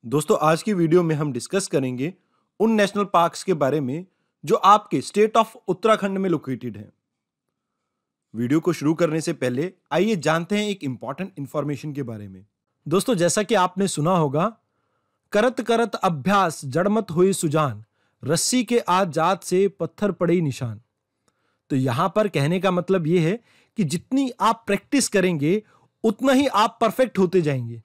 दोस्तों आज की वीडियो में हम डिस्कस करेंगे उन नेशनल पार्क्स के बारे में जो आपके स्टेट ऑफ उत्तराखंड में लोकेटेड हैं। वीडियो को शुरू करने से पहले आइए जानते हैं एक इंपॉर्टेंट इंफॉर्मेशन के बारे में। दोस्तों जैसा कि आपने सुना होगा, करत करत अभ्यास जड़मत हुई सुजान, रस्सी के आज जात से पत्थर पड़े निशान। तो यहां पर कहने का मतलब यह है कि जितनी आप प्रैक्टिस करेंगे उतना ही आप परफेक्ट होते जाएंगे।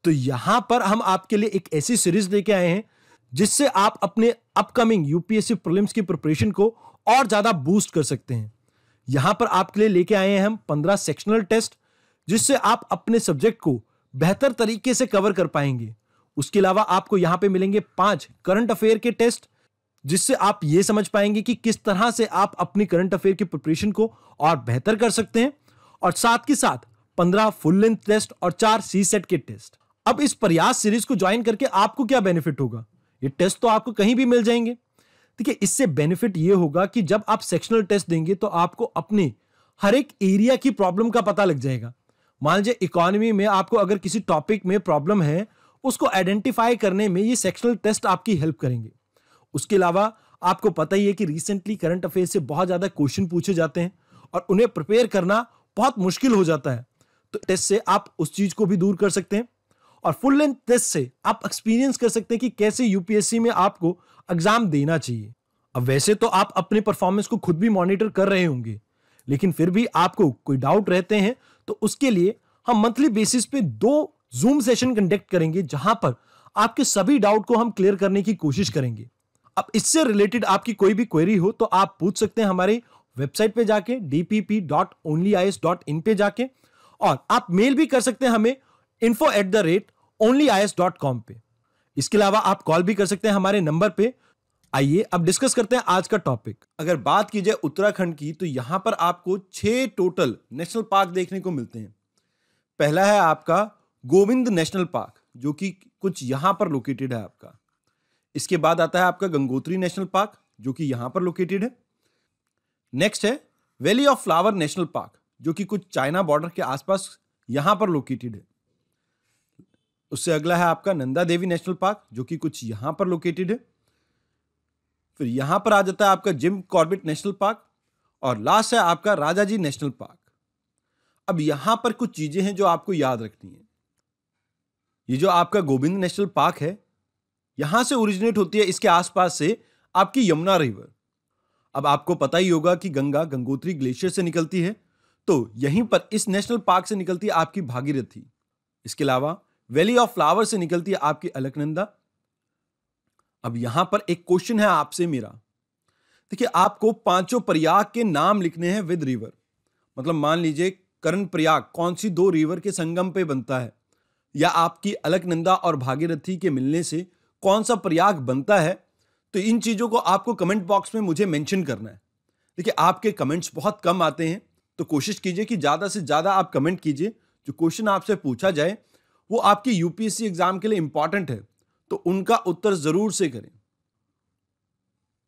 तो यहां पर हम आपके लिए एक ऐसी सीरीज लेके आए हैं जिससे आप अपने अपकमिंग यूपीएससी प्रीलिम्स की प्रिपरेशन को और ज्यादा बूस्ट कर सकते हैं। यहां पर आपके लिए लेके आए हैं हम 15 सेक्शनल टेस्ट जिससे आप अपने सब्जेक्ट को बेहतर तरीके से कवर कर पाएंगे। उसके अलावा आपको यहां पे मिलेंगे 5 करंट अफेयर के टेस्ट जिससे आप ये समझ पाएंगे कि किस तरह से आप अपनी करंट अफेयर की प्रिपरेशन को और बेहतर कर सकते हैं। और साथ के साथ 15 फुल लेंथ टेस्ट और 4 सी सेट के टेस्ट। अब इस प्रयास सीरीज को ज्वाइन करके आपको क्या बेनिफिट होगा? ये टेस्ट तो आपको कहीं भी मिल जाएंगे। देखिए, इससे बेनिफिट ये होगा कि जब आप सेक्शनल टेस्ट देंगे तो आपको अपने हर एक एरिया की प्रॉब्लम का पता लग जाएगा। मान लीजिए इकोनॉमी में आपको अगर किसी टॉपिक में प्रॉब्लम है, उसको आइडेंटिफाई करने में ये सेक्शनल टेस्ट आपकी हेल्प करेंगे। उसके अलावा आपको पता ही है कि रिसेंटली करंट अफेयर से बहुत ज्यादा क्वेश्चन पूछे जाते हैं और उन्हें प्रिपेयर करना बहुत मुश्किल हो जाता है। तो टेस्ट से आप उस चीज को भी दूर कर सकते हैं और फुल लेंथ टेस्ट से आप एक्सपीरियंस कर सकते हैं कि कैसे यूपीएससी में आपको एग्जाम देना चाहिए। अब वैसे तो आप अपने परफॉर्मेंस को खुद भी मॉनिटर कर रहे होंगे, लेकिन फिर भी आपको कोई डाउट रहते हैं तो उसके लिए हम मंथली बेसिस पे 2 जूम सेशन कंडक्ट करेंगे जहां पर आपके सभी डाउट को हम क्लियर करने की कोशिश करेंगे। अब इससे रिलेटेड आपकी कोई भी क्वेरी हो तो आप पूछ सकते हैं हमारे वेबसाइट पे जाके dpp.onlyis.in पे जाके, और आप मेल भी कर सकते हैं हमें info@onlyis.com पे। इसके अलावा आप कॉल भी कर सकते हैं हमारे नंबर पे। आइए अब डिस्कस करते हैं आज का टॉपिक। अगर बात की जाए उत्तराखंड की तो यहां पर आपको 6 टोटल नेशनल पार्क देखने को मिलते हैं। पहला है आपका गोविंद नेशनल पार्क जो कि कुछ यहां पर लोकेटेड है आपका। इसके बाद आता है आपका गंगोत्री नेशनल पार्क जो कि यहां पर लोकेटेड है। नेक्स्ट है valley of flower national park जो कि कुछ चाइना बॉर्डर के आसपास यहां पर लोकेटेड है। उससे अगला है आपका नंदा देवी नेशनल पार्क जो कि कुछ यहां पर लोकेटेड है। फिर यहां पर आ जाता है आपका जिम कॉर्बेट नेशनल पार्क और लास्ट है आपका राजाजी नेशनल पार्क। अब यहां पर कुछ चीजें हैं जो आपको याद रखनी है। ये जो आपका गोविंद नेशनल पार्क है, यहां से ओरिजिनेट होती है इसके आसपास से आपकी यमुना रिवर। अब आपको पता ही होगा कि गंगा गंगोत्री ग्लेशियर से निकलती है, तो यहीं पर इस नेशनल पार्क से निकलती है आपकी भागीरथी। इसके अलावा वैली ऑफ फ्लावर से निकलती है आपकी अलकनंदा। अब यहां पर एक क्वेश्चन है आपसे मेरा। देखिए, आपको 5 प्रयाग के नाम लिखने हैं विद रिवर। मतलब मान लीजिए कर्ण प्रयाग कौन सी 2 रिवर के संगम पे बनता है, या आपकी अलकनंदा और भागीरथी के मिलने से कौन सा प्रयाग बनता है, तो इन चीजों को आपको कमेंट बॉक्स में मुझे मेंशन करना है। देखिए, आपके कमेंट्स बहुत कम आते हैं, तो कोशिश कीजिए कि ज्यादा से ज्यादा आप कमेंट कीजिए। जो क्वेश्चन आपसे पूछा जाए वो आपके यूपीएससी एग्जाम के लिए इंपॉर्टेंट है, तो उनका उत्तर जरूर से करें।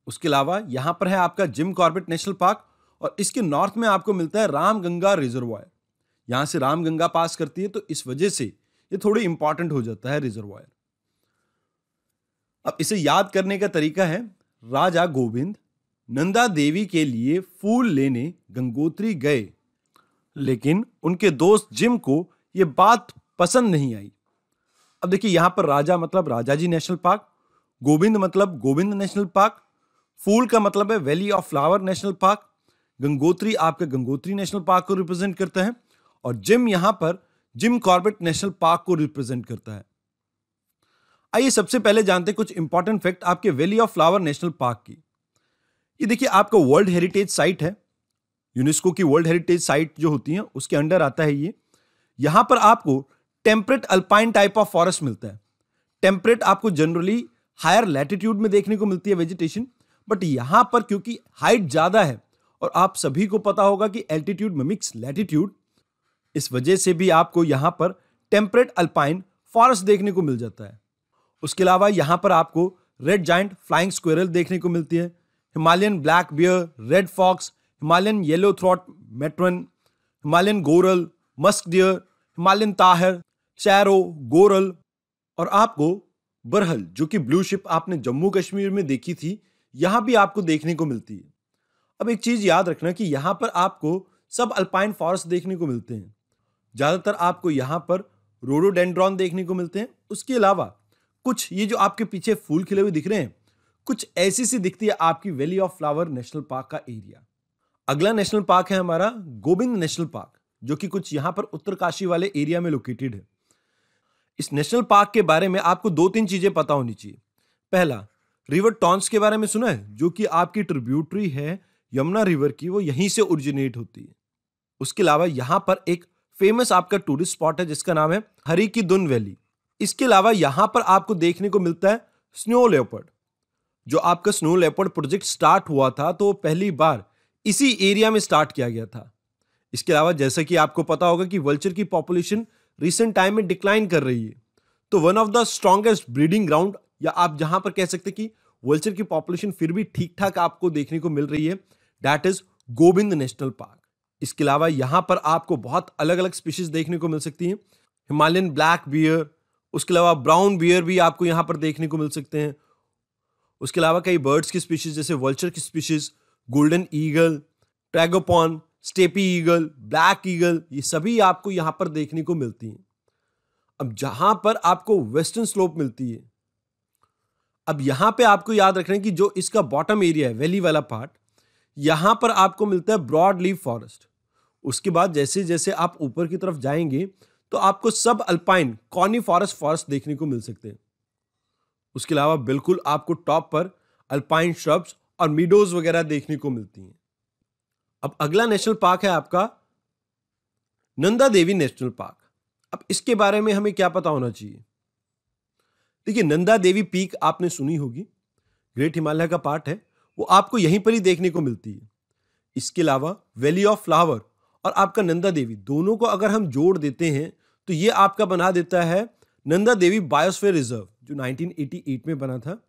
उसके अलावा यहां पर है आपका जिम कॉर्बेट नेशनल पार्क और इसके नॉर्थ में आपको मिलता है रामगंगा रिजर्वायर। यहां से रामगंगा पास करती है, तो इस वजह से ये थोड़ी इंपॉर्टेंट हो जाता है रिजर्वायर। अब इसे याद करने का तरीका है, राजा गोविंद नंदा देवी के लिए फूल लेने गंगोत्री गए, लेकिन उनके दोस्त जिम को यह बात पसंद नहीं आई। अब देखिए, यहां पर राजा मतलब राजाजी नेशनल पार्क, गोविंद मतलब गोविंद नेशनल पार्क, फूल का मतलब है valley of flower national park, Gangotri आपका गंगोत्री नेशनल पार्क को रिप्रेजेंट करता है, और जिम यहां पर जिम कॉर्बेट नेशनल पार्क को रिप्रेजेंट करता है। आइए सबसे पहले जानते हैं कुछ इंपॉर्टेंट फैक्ट आपके valley of flower national park की। ये देखिए, आपका वर्ल्ड हेरिटेज साइट है। यूनेस्को की वर्ल्ड हेरिटेज साइट जो होती है उसके अंडर आता है ये। यहां पर आपको temperate alpine type of forest मिलता है। टेम्परेट आपको जनरली हायर लैटिट्यूड में देखने को मिलती है वेजिटेशन, बट यहां पर क्योंकि हाइट ज्यादा है और आप सभी को पता होगा कि एल्टीट्यूड मिमिक्स लैटिट्यूड, इस वजह से भी आपको यहां पर टेम्परेट अल्पाइन फॉरेस्ट देखने को मिल जाता है। उसके अलावा यहां पर आपको रेड जायंट फ्लाइंग स्क्वेरल देखने को मिलती है, Himalayan black bear, red fox, Himalayan yellow throat marten, Himalayan goral, musk deer, Himalayan tahr, serow, goral, और आपको बरहल, जो कि ब्लू शिप आपने जम्मू कश्मीर में देखी थी, यहां भी आपको देखने को मिलती है। अब एक चीज याद रखना कि यहां पर आपको सब अल्पाइन फॉरेस्ट देखने को मिलते हैं। ज्यादातर आपको यहां पर रोडोडेंड्रॉन देखने को मिलते हैं। उसके अलावा कुछ ये जो आपके पीछे फूल खिले हुए दिख रहे हैं, कुछ ऐसी सी दिखती है आपकी valley of flower national park का एरिया। अगला नेशनल पार्क है हमारा गोविंद नेशनल पार्क, जो कि कुछ यहां पर उत्तरकाशी वाले एरिया में लोकेटेड है। इस नेशनल पार्क के बारे में आपको दो तीन चीजें पता होनी चाहिए। पहला, रिवर टॉन्स के बारे में सुना है, जो कि आपकी ट्रिब्यूटरी है यमुना रिवर की, वो यहीं से ओरिजिनेट होती है। उसके अलावा यहां पर एक फेमस आपका टूरिस्ट स्पॉट है जिसका नाम है हरी की दुन वैली। इसके अलावा यहां पर आपको देखने को मिलता है स्नो लेपर्ड। जो आपका स्नो लेपर्ड प्रोजेक्ट स्टार्ट हुआ था तो पहली बार इसी एरिया में स्टार्ट किया गया था। इसके अलावा जैसा कि आपको पता होगा कि वल्चर की पॉपुलेशन रिसेंट टाइम में डिक्लाइन कर रही है, तो one of the strongest breeding ground, या आप जहां पर कह सकते कि वल्चर की पॉपुलेशन फिर भी ठीक ठाक आपको देखने को मिल रही है, that is Govind national park. इसके अलावा यहां पर आपको बहुत अलग अलग स्पीशीज देखने को मिल सकती हैं। हिमालयन ब्लैक बियर, उसके अलावा ब्राउन बियर भी आपको यहां पर देखने को मिल सकते हैं। उसके अलावा कई बर्ड्स की स्पीशीज जैसे वल्चर की species, golden eagle, tragopan, steppe eagle, black eagle, ये सभी आपको यहां पर देखने को मिलती हैं। अब जहां पर आपको वेस्टर्न स्लोप मिलती है, अब यहां पे आपको याद रखना है कि जो इसका बॉटम एरिया है, वैली वाला पार्ट, यहां पर आपको मिलता है ब्रॉड लीफ फॉरेस्ट। उसके बाद जैसे जैसे आप ऊपर की तरफ जाएंगे तो आपको सब अल्पाइन कॉनिफॉरस फॉरेस्ट देखने को मिल सकते हैं। उसके अलावा बिल्कुल आपको टॉप पर अल्पाइन श्रब्स और मीडोज वगैरह देखने को मिलती हैं। अब अगला नेशनल पार्क है आपका नंदा देवी नेशनल पार्क। अब इसके बारे में हमें क्या पता होना चाहिए? देखिए, नंदा देवी पीक आपने सुनी होगी, ग्रेट हिमालय का पार्ट है, वो आपको यहीं पर ही देखने को मिलती है। इसके अलावा वैली ऑफ फ्लावर और आपका नंदा देवी, दोनों को अगर हम जोड़ देते हैं तो ये आपका बना देता है नंदा देवी बायोस्फीयर रिजर्व, जो 1988 में बना था,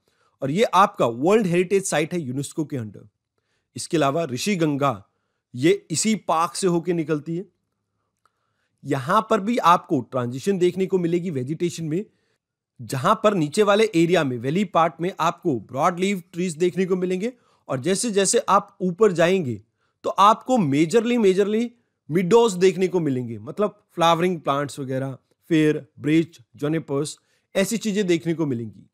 और ये आपका वर्ल्ड हेरिटेज साइट है यूनेस्को के अंडर। इसके अलावा ऋषि गंगा, ये इसी पार्क से होकर निकलती है। यहां पर भी आपको ट्रांजिशन देखने को मिलेगी वेजिटेशन में, जहां पर नीचे वाले एरिया में वैली पार्ट में आपको ब्रॉड लीव ट्रीज देखने को मिलेंगे, और जैसे जैसे आप ऊपर जाएंगे तो आपको मेजरली मिडोज देखने को मिलेंगे, मतलब फ्लावरिंग प्लांट्स वगैरह, फेयर, ब्रेच, जोनेपर्स, ऐसी चीजें देखने को मिलेंगी।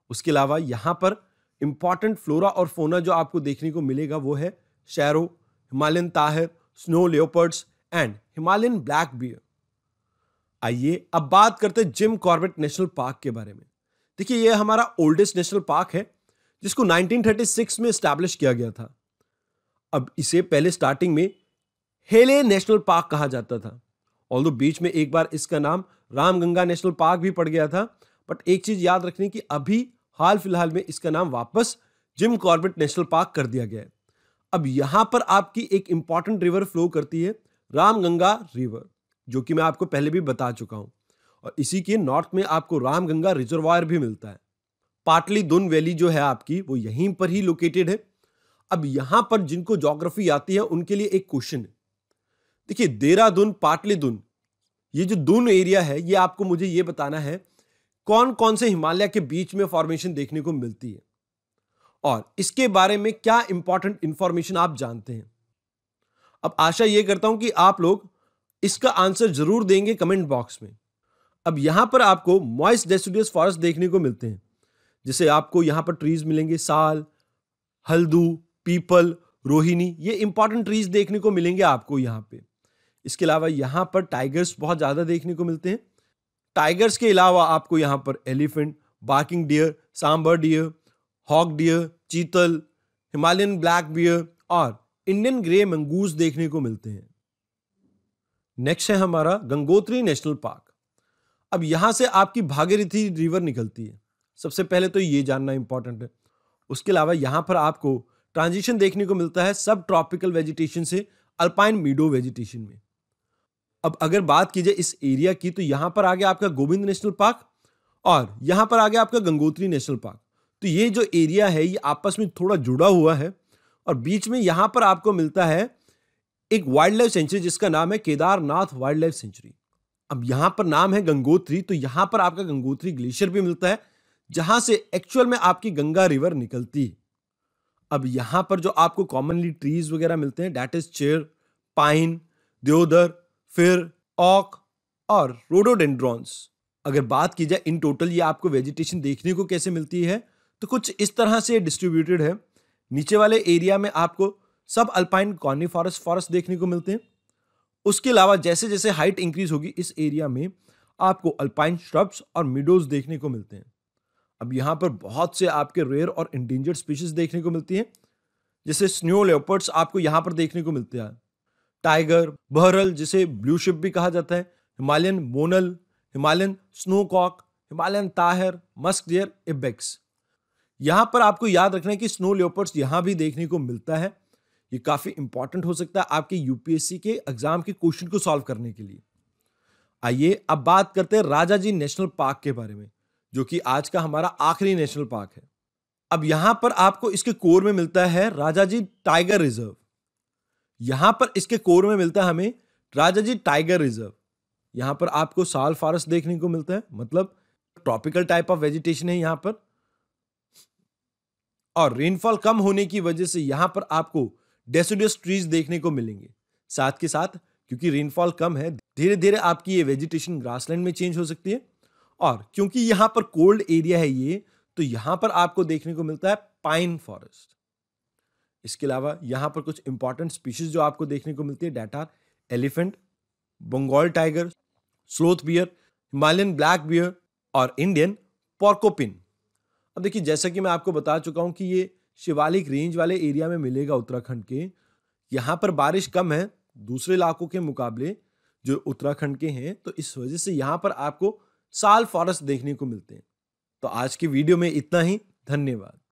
उसके अलावा यहां पर इंपॉर्टेंट फ्लोरा और फोना जो आपको देखने को मिलेगा वो है serow, Himalayan tahr, snow leopards and Himalayan black bear. आइए अब बात करते हैं जिम कॉर्बेट नेशनल पार्क के बारे में। देखिए, यह हमारा ओल्डेस्ट नेशनल पार्क है जिसको 1936 में एस्टैब्लिश किया गया था। अब इसे पहले स्टार्टिंग में हेले नेशनल पार्क कहा जाता था, ऑल्दो बीच में एक बार इसका नाम रामगंगा नेशनल पार्क भी पड़ गया था। बट एक चीज याद रखनी कि अभी हाल फिलहाल में इसका नाम वापस जिम कॉर्बेट नेशनल पार्क कर दिया गया है। अब यहां पर आपकी एक इंपॉर्टेंट रिवर फ्लो करती है, रामगंगा रिवर, जो कि मैं आपको पहले भी बता चुका हूं, और इसी के नॉर्थ में आपको रामगंगा रिजर्वायर भी मिलता है। पाटली दुन वैली जो है आपकी, वो यहीं पर ही लोकेटेड है। अब यहां पर जिनको ज्योग्राफी आती है उनके लिए एक क्वेश्चन है। देखिए, देहरादून, पाटली दुन, ये जो दून एरिया है, ये आपको मुझे ये बताना है कौन कौन से हिमालय के बीच में फॉर्मेशन देखने को मिलती है, और इसके बारे में क्या इंपॉर्टेंट इंफॉर्मेशन आप जानते हैं। अब आशा ये करता हूं कि आप लोग इसका आंसर जरूर देंगे कमेंट बॉक्स में। अब यहां पर आपको मॉइस्ट डेसिडुअस फॉरेस्ट देखने को मिलते हैं, जैसे आपको यहां पर ट्रीज मिलेंगे साल, हल्दू, पीपल, रोहिणी, ये इंपॉर्टेंट ट्रीज देखने को मिलेंगे आपको यहां पे। इसके अलावा यहां पर टाइगर्स बहुत ज्यादा देखने को मिलते हैं। टाइगर्स के अलावा आपको यहां पर elephant, barking deer, sambar deer, hog deer, chital, Himalayan black bear और इंडियन ग्रे मंगूस देखने को मिलते हैं। नेक्स्ट है हमारा गंगोत्री नेशनल पार्क। अब यहां से आपकी भागीरथी रिवर निकलती है, सबसे पहले तो ये जानना इंपॉर्टेंट है। उसके अलावा यहां पर आपको ट्रांजिशन देखने को मिलता है सब ट्रॉपिकल वेजिटेशन से अल्पाइन मीडो वेजिटेशन में। अब अगर बात कीजिए इस एरिया की, तो यहां पर आ गया आपका गोविंद नेशनल पार्क और यहां पर आ गया आपका गंगोत्री नेशनल पार्क। तो ये जो एरिया है ये आपस में थोड़ा जुड़ा हुआ है, और बीच में यहां पर आपको मिलता है एक वाइल्ड लाइफ सेंचुरी जिसका नाम है केदारनाथ वाइल्ड लाइफ सेंचुरी। अब यहां पर नाम है गंगोत्री, तो यहां पर आपका गंगोत्री ग्लेशियर भी मिलता है, जहां से एक्चुअल में आपकी गंगा रिवर निकलती है। अब यहां पर जो आपको कॉमनली ट्रीज वगैरह मिलते हैं, दैट इज चेयर, पाइन, देवदार, फिर ऑक और रोडोडेंड्रॉन्स। अगर बात की जाए इन टोटल ये आपको वेजिटेशन देखने को कैसे मिलती है, तो कुछ इस तरह से डिस्ट्रीब्यूटेड है। नीचे वाले एरिया में आपको सब अल्पाइन कॉनिफॉरस फॉरेस्ट देखने को मिलते हैं। उसके अलावा जैसे जैसे हाइट इंक्रीज होगी इस एरिया में आपको अल्पाइन श्रब्स और मिडोज देखने को मिलते हैं। अब यहां पर बहुत से आपके रेयर और इंडेंजर्ड स्पीशीज देखने को मिलती हैं, जैसे स्नो लेपर्ड्स आपको यहां पर देखने को मिलते हैं, टाइगर, बहरल जिसे ब्लू शिप भी कहा जाता है, Himalayan monal, Himalayan snowcock, Himalayan tahr, musk deer, ibex. यहां पर आपको याद रखना है कि स्नो लेपर्ड्स यहां भी देखने को मिलता है। ये काफी इंपॉर्टेंट हो सकता है आपके यूपीएससी के एग्जाम के क्वेश्चन को सॉल्व करने के लिए। आइए अब बात करते हैं राजाजी नेशनल पार्क के बारे में, जो कि आज का हमारा आखिरी नेशनल पार्क है। अब यहां पर आपको इसके कोर में मिलता है राजाजी टाइगर रिजर्व। यहां पर इसके कोर में मिलता है हमें राजाजी टाइगर रिजर्व। यहां पर आपको साल फॉरेस्ट देखने को मिलता है, मतलब ट्रॉपिकल टाइप ऑफ वेजिटेशन है यहां पर। और रेनफॉल कम होने की वजह से यहां पर आपको डेसिडुअस ट्रीज देखने को मिलेंगे। साथ के साथ क्योंकि रेनफॉल कम है, धीरे धीरे आपकी ये वेजिटेशन ग्रासलैंड में चेंज हो सकती है। और क्योंकि यहां पर कोल्ड एरिया है ये, तो यहां पर आपको देखने को मिलता है पाइन फॉरेस्ट। इसके अलावा यहां पर कुछ इंपॉर्टेंट स्पीशीज जो आपको देखने को मिलती है, that are elephant, Bengal tiger, sloth bear, Himalayan black bear और इंडियन पोर्कोपिन। अब देखिए, जैसा कि मैं आपको बता चुका हूं कि ये शिवालिक रेंज वाले एरिया में मिलेगा उत्तराखंड के। यहां पर बारिश कम है दूसरे इलाकों के मुकाबले जो उत्तराखंड के हैं, तो इस वजह से यहां पर आपको साल फॉरेस्ट देखने को मिलते हैं। तो आज की वीडियो में इतना ही। धन्यवाद।